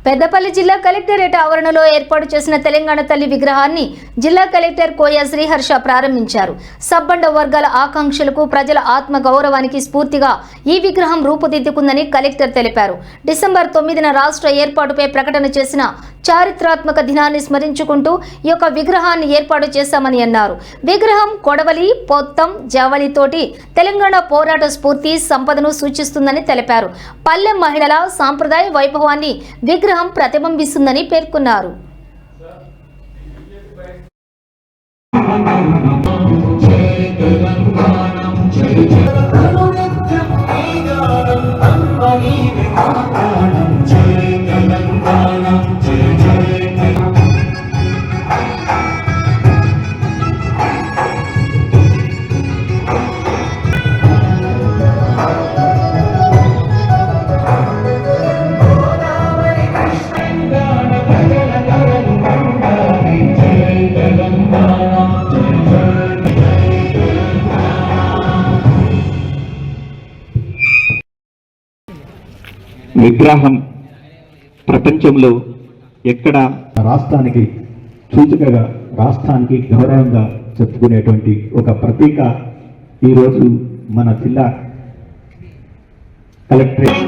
పెద్దపల్లి జిల్లా కలెక్టరేట్ ఆవరణలో ఏర్పాటు చేసిన తెలంగాణ తల్లి విగ్రహాన్ని జిల్లా కలెక్టర్ కోయ శ్రీహర్ష ప్రారంభించారు. సబ్బండ వర్గాల ఆకాంక్షలకు, ప్రజల ఆత్మ గౌరవానికి స్ఫూర్తిగా ఈ విగ్రహం రూపుదిద్దుకుందని కలెక్టర్ తెలిపారు. డిసెంబర్ 9న రాష్ట్ర ఏర్పాటుపై ప్రకటన చేసిన చారిత్రాత్మక దినాన్ని స్మరించుకుంటూ ఈ యొక్క విగ్రహాన్ని ఏర్పాటు చేశామని అన్నారు. విగ్రహం కొడవలి, పొత్తం, జవలితోటి తెలంగాణ పోరాట స్ఫూర్తి, సంపదను సూచిస్తుందని తెలిపారు. పల్లె మహిళల సాంప్రదాయ వైభవాన్ని విగ్రహం ప్రతిబింబిస్తుందని పేర్కొన్నారు. విగ్రహం ప్రపంచంలో ఎక్కడ రాష్ట్రానికి సూచికగా, రాష్ట్రానికి గౌరవంగా చెప్పుకునేటువంటి ఒక ప్రతీక ఈరోజు మన జిల్లా కలెక్టరేట్